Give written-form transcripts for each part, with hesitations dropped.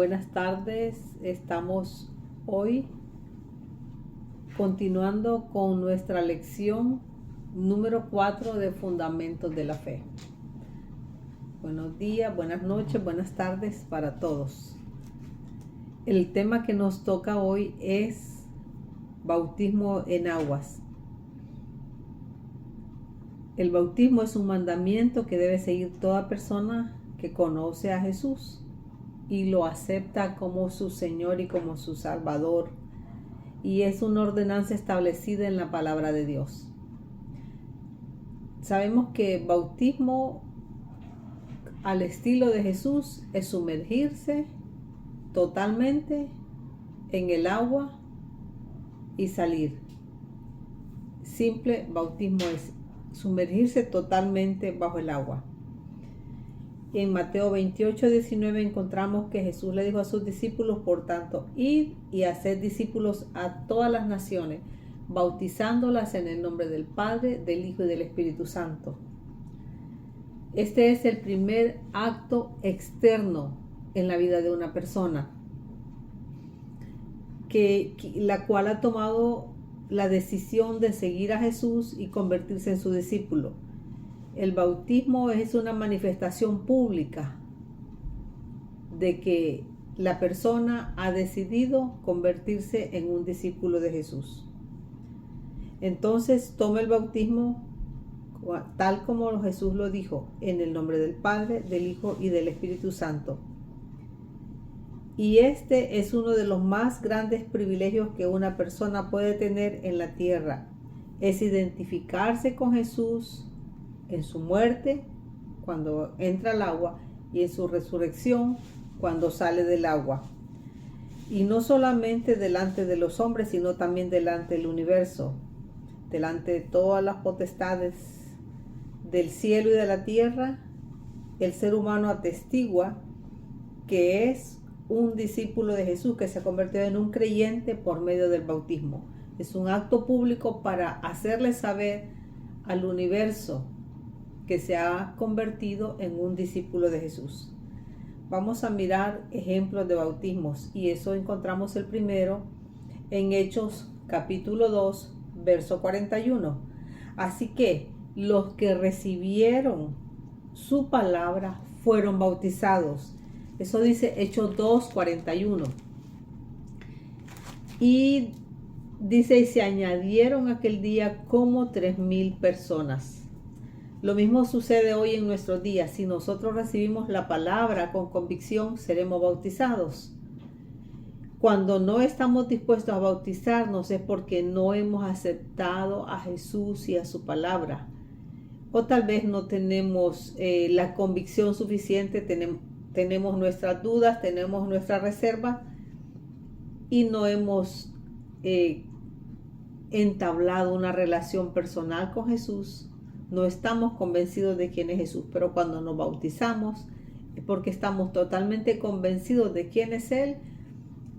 Buenas tardes, estamos hoy continuando con nuestra lección número 4 de Fundamentos de la Fe. Buenos días, buenas noches, buenas tardes para todos. El tema que nos toca hoy es bautismo en aguas. El bautismo es un mandamiento que debe seguir toda persona que conoce a Jesús y lo acepta como su Señor y como su Salvador, y es una ordenanza establecida en la palabra de Dios. Sabemos que bautismo al estilo de Jesús es sumergirse totalmente en el agua y salir. Simple bautismo es sumergirse totalmente bajo el agua. En Mateo 28:19 encontramos que Jesús le dijo a sus discípulos: por tanto, id y haced discípulos a todas las naciones, bautizándolas en el nombre del Padre, del Hijo y del Espíritu Santo. Este es el primer acto externo en la vida de una persona, la cual ha tomado la decisión de seguir a Jesús y convertirse en su discípulo. El bautismo es una manifestación pública de que la persona ha decidido convertirse en un discípulo de Jesús. Entonces toma el bautismo tal como Jesús lo dijo, en el nombre del Padre, del Hijo y del Espíritu Santo. Y este es uno de los más grandes privilegios que una persona puede tener en la tierra. Es identificarse con Jesús en su muerte, cuando entra al agua, y en su resurrección, cuando sale del agua. Y no solamente delante de los hombres, sino también delante del universo, delante de todas las potestades del cielo y de la tierra. El ser humano atestigua que es un discípulo de Jesús, que se ha convertido en un creyente por medio del bautismo. Es un acto público para hacerle saber al universo que se ha convertido en un discípulo de Jesús. Vamos a mirar ejemplos de bautismos, y eso encontramos el primero en Hechos capítulo 2, verso 41. Así que los que recibieron su palabra fueron bautizados. Eso dice Hechos 2, 41. Y dice: y se añadieron aquel día como 3,000 personas. Lo mismo sucede hoy en nuestros días. Si nosotros recibimos la palabra con convicción, seremos bautizados. Cuando no estamos dispuestos a bautizarnos es porque no hemos aceptado a Jesús y a su palabra. O tal vez no tenemos la convicción suficiente, tenemos nuestras dudas, tenemos nuestras reservas y no hemos entablado una relación personal con Jesús. No estamos convencidos de quién es Jesús, pero cuando nos bautizamos es porque estamos totalmente convencidos de quién es Él,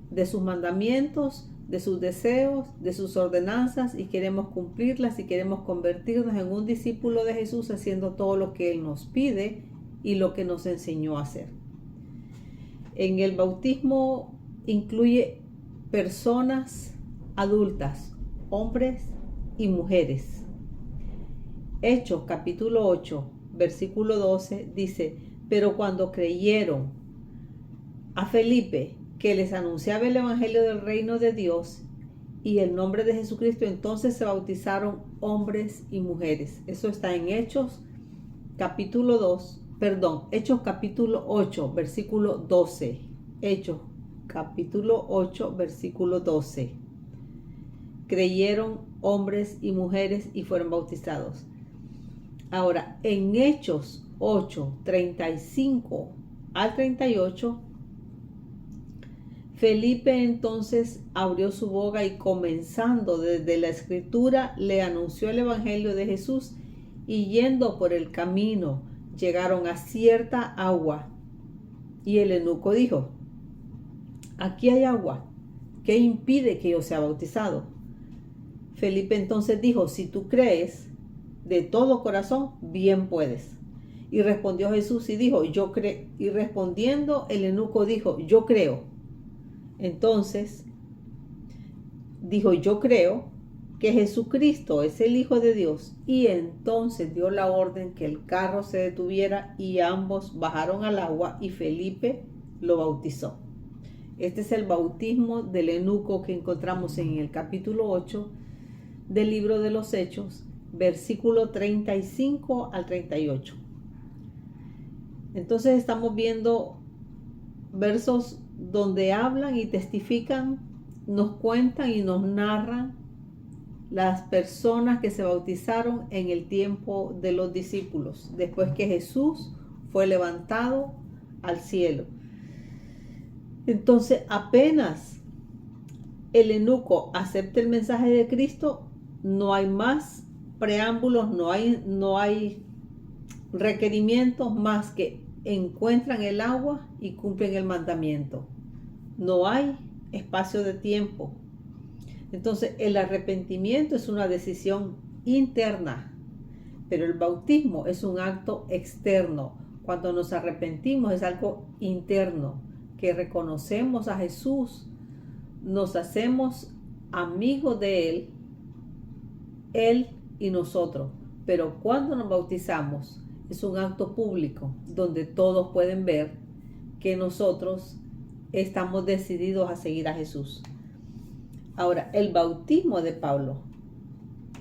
de sus mandamientos, de sus deseos, de sus ordenanzas, y queremos cumplirlas y queremos convertirnos en un discípulo de Jesús, haciendo todo lo que Él nos pide y lo que nos enseñó a hacer. En el bautismo incluye personas adultas, hombres y mujeres. Hechos capítulo 8, versículo 12 dice: pero cuando creyeron a Felipe, que les anunciaba el evangelio del reino de Dios y el nombre de Jesucristo, entonces se bautizaron hombres y mujeres. Eso está en Hechos capítulo 8, versículo 12. Hechos capítulo 8, versículo 12. Creyeron hombres y mujeres y fueron bautizados. Ahora, en Hechos 8, 35 al 38, Felipe entonces abrió su boca y, comenzando desde la escritura, le anunció el evangelio de Jesús, y yendo por el camino llegaron a cierta agua, y el eunuco dijo: aquí hay agua, ¿qué impide que yo sea bautizado? Felipe entonces dijo: si tú crees de todo corazón, bien puedes. Y respondió Jesús y dijo, y respondiendo el eunuco dijo, yo creo. Entonces dijo, yo creo que Jesucristo es el Hijo de Dios. Y entonces dio la orden que el carro se detuviera y ambos bajaron al agua y Felipe lo bautizó. Este es el bautismo del eunuco que encontramos en el capítulo 8 del libro de los Hechos, versículo 35 al 38. Entonces estamos viendo versos donde hablan y testifican, nos cuentan y nos narran las personas que se bautizaron en el tiempo de los discípulos, después que Jesús fue levantado al cielo. Entonces, apenas el eunuco acepta el mensaje de Cristo, no hay más preámbulos, no hay requerimientos más que encuentran el agua y cumplen el mandamiento. No hay espacio de tiempo. Entonces, el arrepentimiento es una decisión interna, pero el bautismo es un acto externo. Cuando nos arrepentimos es algo interno, que reconocemos a Jesús, nos hacemos amigos de Él y nosotros. Pero cuando nos bautizamos es un acto público donde todos pueden ver que nosotros estamos decididos a seguir a Jesús. Ahora, el bautismo de Pablo,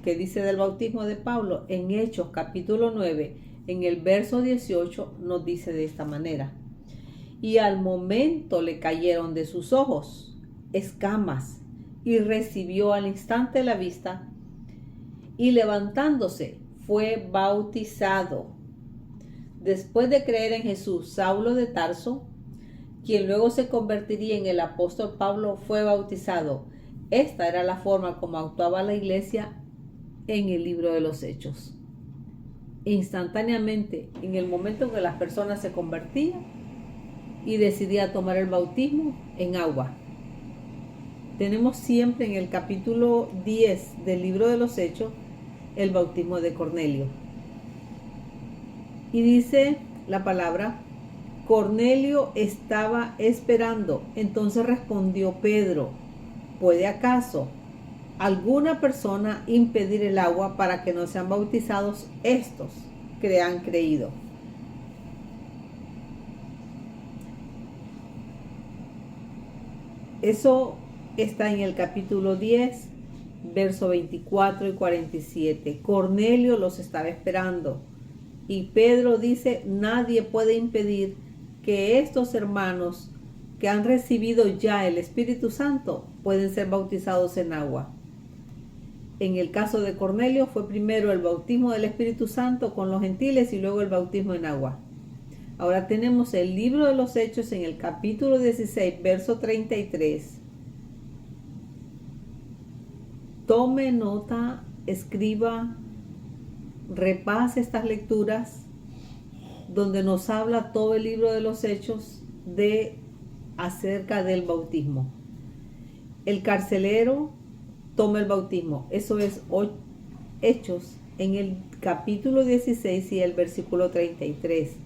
¿qué dice del bautismo de Pablo? En Hechos capítulo 9, en el verso 18, nos dice de esta manera: y al momento le cayeron de sus ojos escamas, y recibió al instante la vista, y levantándose fue bautizado. Después de creer en Jesús, Saulo de Tarso, quien luego se convertiría en el apóstol Pablo, fue bautizado. Esta era la forma como actuaba la iglesia en el libro de los Hechos. Instantáneamente, en el momento en que las personas se convertían y decidían tomar el bautismo en agua. Tenemos siempre en el capítulo 10 del libro de los Hechos el bautismo de Cornelio. Y dice la palabra: Cornelio estaba esperando. Entonces respondió Pedro: ¿puede acaso alguna persona impedir el agua para que no sean bautizados estos que han creído? Eso está en el capítulo 10, verso 24 y 47. Cornelio los estaba esperando. Y Pedro dice: nadie puede impedir que estos hermanos que han recibido ya el Espíritu Santo pueden ser bautizados en agua. En el caso de Cornelio fue primero el bautismo del Espíritu Santo con los gentiles y luego el bautismo en agua. Ahora tenemos el libro de los Hechos en el capítulo 16, verso 33. Tome nota, escriba, repase estas lecturas donde nos habla todo el libro de los Hechos acerca del bautismo. El carcelero toma el bautismo. Eso es Hechos en el capítulo 16 y el versículo 33.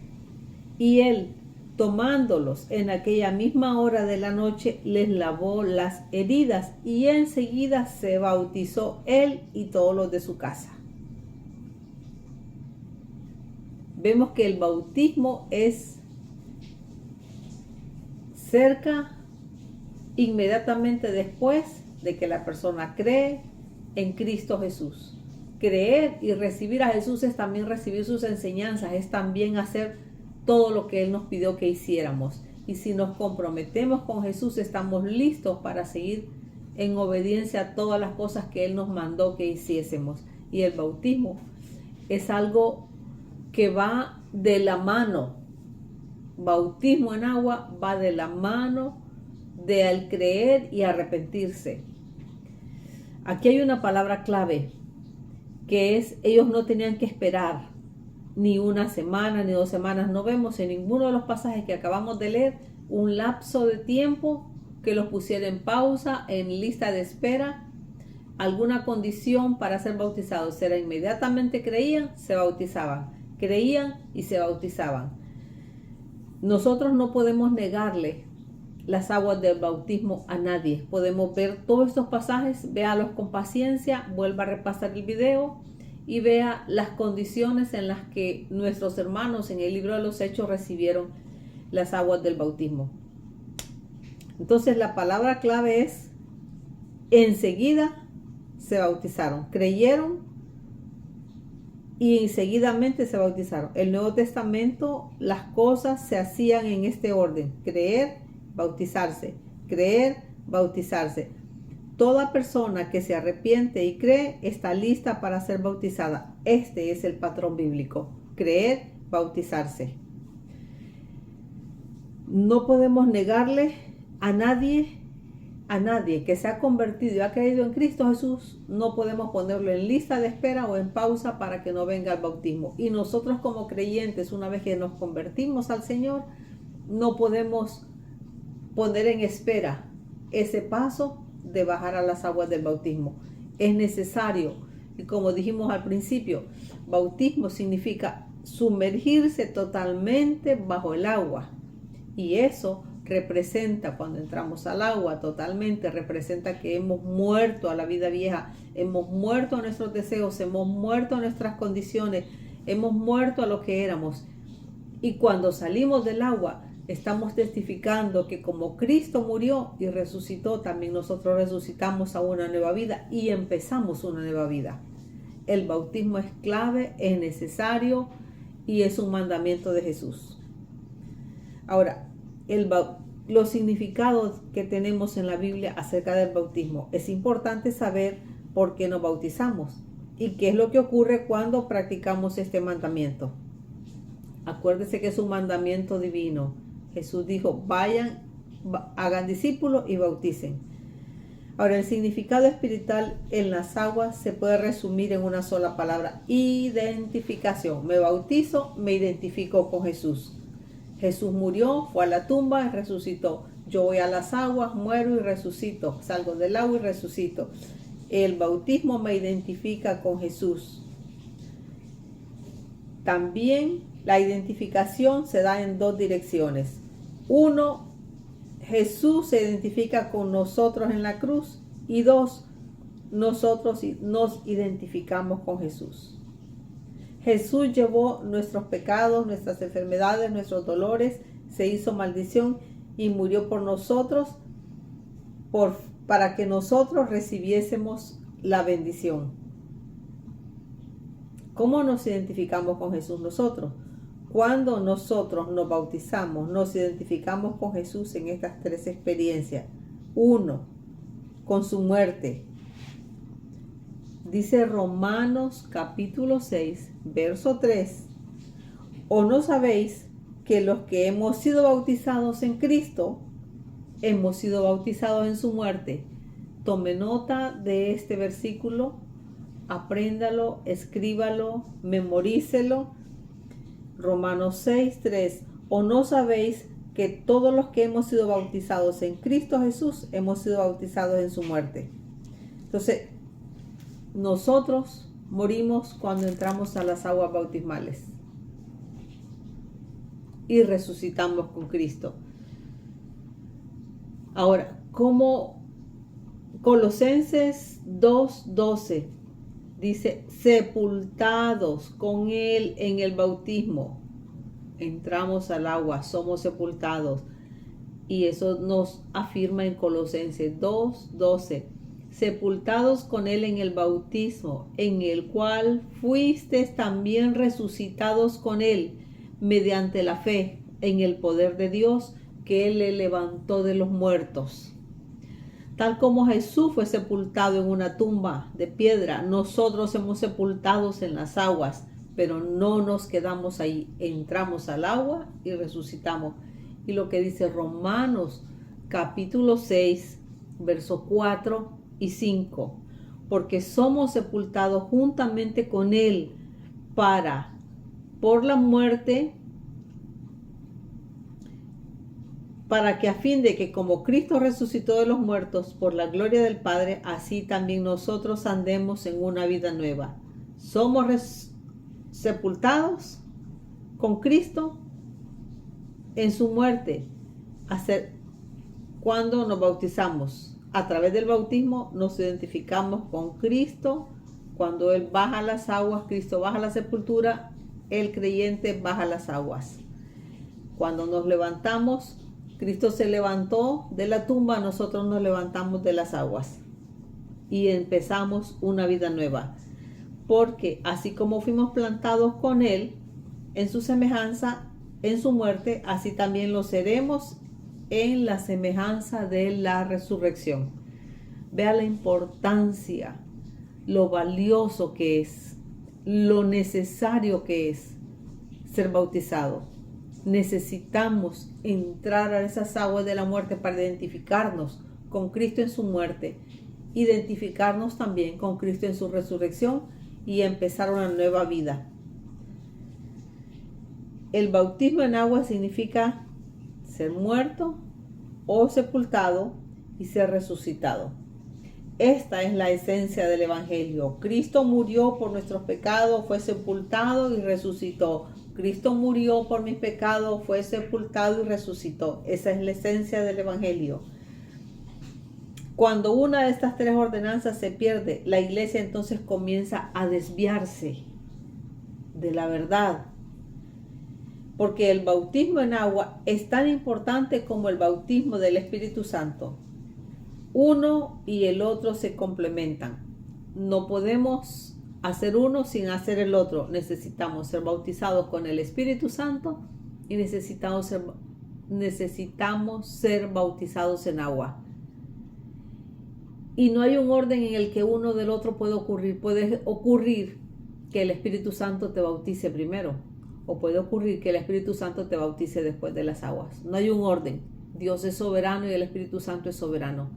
Y él, tomándolos en aquella misma hora de la noche, les lavó las heridas y enseguida se bautizó él y todos los de su casa. Vemos que el bautismo es cerca, inmediatamente después de que la persona cree en Cristo Jesús. Creer y recibir a Jesús es también recibir sus enseñanzas, es también hacer todo lo que Él nos pidió que hiciéramos. Y si nos comprometemos con Jesús, estamos listos para seguir en obediencia a todas las cosas que Él nos mandó que hiciésemos. Y el bautismo es algo que va de la mano. Bautismo en agua va de la mano de al creer y arrepentirse. Aquí hay una palabra clave, que es: ellos no tenían que esperar ni una semana ni 2 semanas. No vemos en ninguno de los pasajes que acabamos de leer un lapso de tiempo que los pusiera en pausa, en lista de espera, alguna condición para ser bautizados. Era inmediatamente creían, se bautizaban. creían y se bautizaban. Nosotros no podemos negarle las aguas del bautismo a nadie. Podemos ver todos estos pasajes, véalos con paciencia, vuelva a repasar el video y vea las condiciones en las que nuestros hermanos en el libro de los Hechos recibieron las aguas del bautismo. Entonces la palabra clave es: enseguida se bautizaron, creyeron y enseguidamente se bautizaron. El Nuevo Testamento, las cosas se hacían en este orden: creer, bautizarse, creer, bautizarse. Toda persona que se arrepiente y cree está lista para ser bautizada. Este es el patrón bíblico: creer, bautizarse. No podemos negarle a nadie que se ha convertido y ha creído en Cristo Jesús. No podemos ponerlo en lista de espera o en pausa para que no venga el bautismo. Y nosotros como creyentes, una vez que nos convertimos al Señor, no podemos poner en espera ese paso de bajar a las aguas del bautismo. Es necesario, y como dijimos al principio, bautismo significa sumergirse totalmente bajo el agua, y eso representa, cuando entramos al agua totalmente, representa que hemos muerto a la vida vieja, hemos muerto a nuestros deseos, hemos muerto a nuestras condiciones, hemos muerto a lo que éramos. Y cuando salimos del agua, estamos testificando que como Cristo murió y resucitó, también nosotros resucitamos a una nueva vida y empezamos una nueva vida. El bautismo es clave, es necesario y es un mandamiento de Jesús. Ahora, los significados que tenemos en la Biblia acerca del bautismo. Es importante saber por qué nos bautizamos y qué es lo que ocurre cuando practicamos este mandamiento. Acuérdese que es un mandamiento divino. Jesús dijo: vayan, hagan discípulos y bauticen. Ahora, el significado espiritual en las aguas se puede resumir en una sola palabra: identificación. Me bautizo, me identifico con Jesús. Jesús murió, fue a la tumba y resucitó. Yo voy a las aguas, muero y resucito. Salgo del agua y resucito. El bautismo me identifica con Jesús. También la identificación se da en dos direcciones. Uno, Jesús se identifica con nosotros en la cruz. Y dos, nosotros nos identificamos con Jesús. Jesús llevó nuestros pecados, nuestras enfermedades, nuestros dolores, se hizo maldición y murió por nosotros para que nosotros recibiésemos la bendición. ¿Cómo nos identificamos con Jesús nosotros? Cuando nosotros nos bautizamos, nos identificamos con Jesús en estas tres experiencias. Uno, con su muerte. Dice Romanos capítulo 6, verso 3. ¿O no sabéis que los que hemos sido bautizados en Cristo, hemos sido bautizados en su muerte? Tome nota de este versículo, apréndalo, escríbalo, memorícelo. Romanos 6, 3. ¿O no sabéis que todos los que hemos sido bautizados en Cristo Jesús, hemos sido bautizados en su muerte? Entonces, nosotros morimos cuando entramos a las aguas bautismales y resucitamos con Cristo. Ahora, como Colosenses 2:12 dice: sepultados con Él en el bautismo. Entramos al agua, somos sepultados. Y eso nos afirma en Colosenses 2:12. Sepultados con Él en el bautismo, en el cual fuisteis también resucitados con Él, mediante la fe en el poder de Dios, que Él le levantó de los muertos. Tal como Jesús fue sepultado en una tumba de piedra, nosotros hemos sepultados en las aguas, pero no nos quedamos ahí. Entramos al agua y resucitamos. Y lo que dice Romanos capítulo 6, verso 4 y 5, porque somos sepultados juntamente con Él por la muerte, para que a fin de que como Cristo resucitó de los muertos por la gloria del Padre, así también nosotros andemos en una vida nueva. Somos sepultados con Cristo en su muerte. Cuando nos bautizamos, a través del bautismo nos identificamos con Cristo. Cuando Él baja las aguas, Cristo baja la sepultura, el creyente baja las aguas. Cuando nos levantamos, Cristo se levantó de la tumba, nosotros nos levantamos de las aguas y empezamos una vida nueva. Porque así como fuimos plantados con Él en su semejanza, en su muerte, así también lo seremos en la semejanza de la resurrección. Vea la importancia, lo valioso que es, lo necesario que es ser bautizado. Necesitamos entrar a esas aguas de la muerte para identificarnos con Cristo en su muerte, identificarnos también con Cristo en su resurrección y empezar una nueva vida. El bautismo en agua significa ser muerto o sepultado y ser resucitado. Esta es la esencia del Evangelio. Cristo murió por nuestros pecados, fue sepultado y resucitó. Cristo murió por mis pecados, fue sepultado y resucitó. Esa es la esencia del Evangelio. Cuando una de estas tres ordenanzas se pierde, la iglesia entonces comienza a desviarse de la verdad. Porque el bautismo en agua es tan importante como el bautismo del Espíritu Santo. Uno y el otro se complementan. No podemos hacer uno sin hacer el otro. Necesitamos ser bautizados con el Espíritu Santo y necesitamos ser bautizados en agua. Y no hay un orden en el que uno del otro puede ocurrir. Puede ocurrir que el Espíritu Santo te bautice primero, o puede ocurrir que el Espíritu Santo te bautice después de las aguas. No hay un orden. Dios es soberano y el Espíritu Santo es soberano.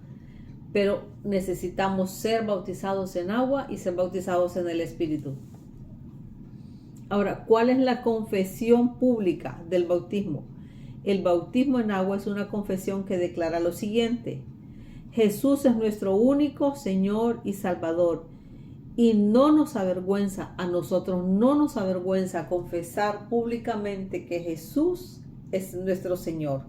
Pero necesitamos ser bautizados en agua y ser bautizados en el Espíritu. Ahora, ¿cuál es la confesión pública del bautismo? El bautismo en agua es una confesión que declara lo siguiente: Jesús es nuestro único Señor y Salvador, y no nos avergüenza, a nosotros no nos avergüenza confesar públicamente que Jesús es nuestro Señor.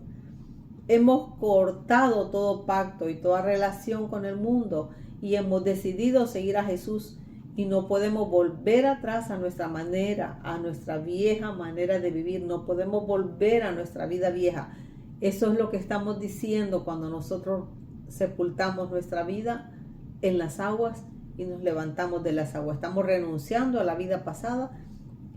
Hemos cortado todo pacto y toda relación con el mundo y hemos decidido seguir a Jesús, y no podemos volver atrás a nuestra manera, a nuestra vieja manera de vivir. No podemos volver a nuestra vida vieja. Eso es lo que estamos diciendo cuando nosotros sepultamos nuestra vida en las aguas y nos levantamos de las aguas. Estamos renunciando a la vida pasada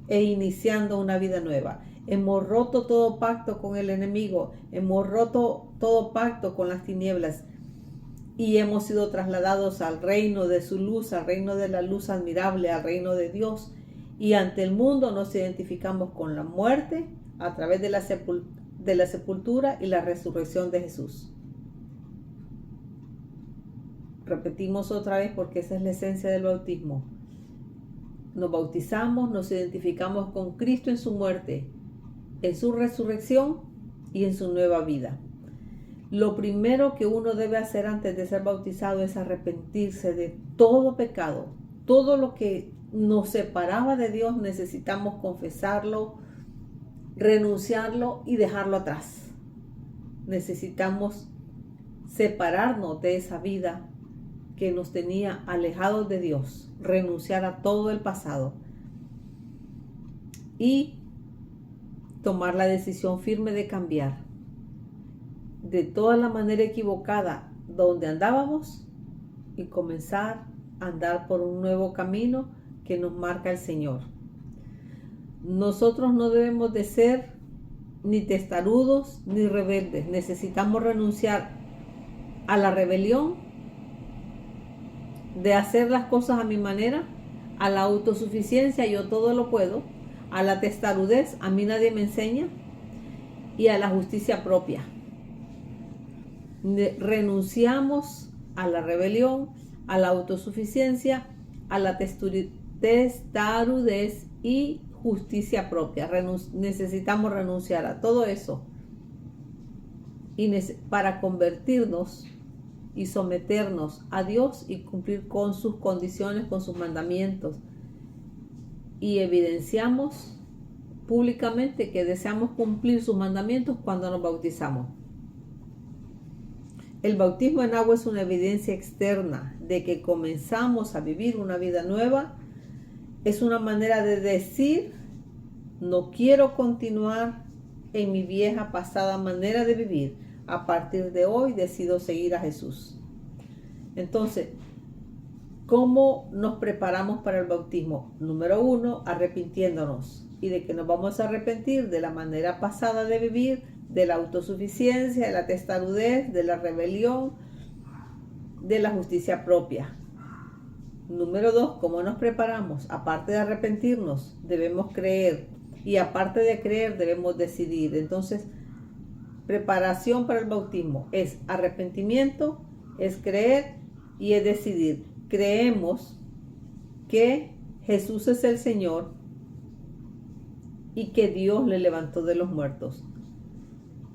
e iniciando una vida nueva. Hemos roto todo pacto con el enemigo, hemos roto todo pacto con las tinieblas y hemos sido trasladados al reino de su luz, al reino de la luz admirable, al reino de Dios. Y ante el mundo nos identificamos con la muerte a través de la sepultura y la resurrección de Jesús. Repetimos otra vez porque esa es la esencia del bautismo. Nos bautizamos, nos identificamos con Cristo en su muerte, en su resurrección y en su nueva vida. Lo primero que uno debe hacer antes de ser bautizado es arrepentirse de todo pecado. Todo lo que nos separaba de Dios necesitamos confesarlo, renunciarlo y dejarlo atrás. Necesitamos separarnos de esa vida que nos tenía alejados de Dios, renunciar a todo el pasado y tomar la decisión firme de cambiar de toda la manera equivocada donde andábamos y comenzar a andar por un nuevo camino que nos marca el Señor. Nosotros no debemos de ser ni testarudos ni rebeldes. Necesitamos renunciar a la rebelión de hacer las cosas a mi manera, a la autosuficiencia, yo todo lo puedo, a la testarudez, a mí nadie me enseña, y a la justicia propia. Renunciamos a la rebelión, a la autosuficiencia, a la testarudez y justicia propia. Necesitamos renunciar a todo eso para convertirnos y someternos a Dios y cumplir con sus condiciones, con sus mandamientos. Y evidenciamos públicamente que deseamos cumplir sus mandamientos cuando nos bautizamos. El bautismo en agua es una evidencia externa de que comenzamos a vivir una vida nueva. Es una manera de decir, no quiero continuar en mi vieja pasada manera de vivir. A partir de hoy decido seguir a Jesús. Entonces, ¿cómo nos preparamos para el bautismo? Número 1, arrepintiéndonos. ¿Y de que nos vamos a arrepentir? De la manera pasada de vivir, de la autosuficiencia, de la testarudez, de la rebelión, de la justicia propia. Número 2, ¿cómo nos preparamos? Aparte de arrepentirnos, debemos creer. Y aparte de creer, debemos decidir. Entonces, preparación para el bautismo es arrepentimiento, es creer y es decidir. Creemos que Jesús es el Señor y que Dios le levantó de los muertos.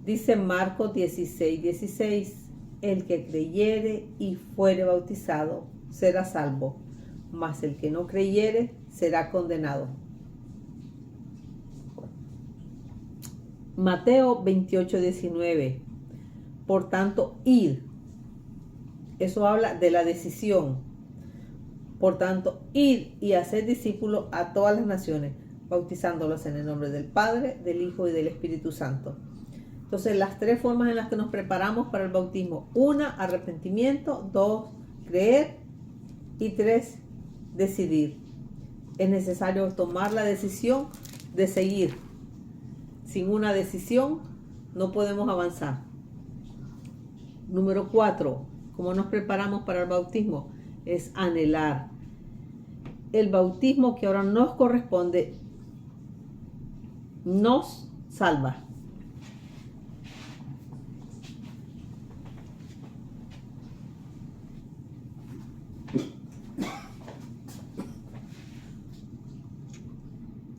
Dice Marcos 16:16, el que creyere y fuere bautizado será salvo, mas el que no creyere será condenado. Mateo 28:19, por tanto, id. Eso habla de la decisión. Por tanto, id y haced discípulos a todas las naciones, bautizándolos en el nombre del Padre, del Hijo y del Espíritu Santo. Entonces, las tres formas en las que nos preparamos para el bautismo: 1, arrepentimiento; 2, creer; y 3, decidir. Es necesario tomar la decisión de seguir. Sin una decisión no podemos avanzar. Número 4, ¿cómo nos preparamos para el bautismo? Es anhelar. El bautismo que ahora nos corresponde nos salva.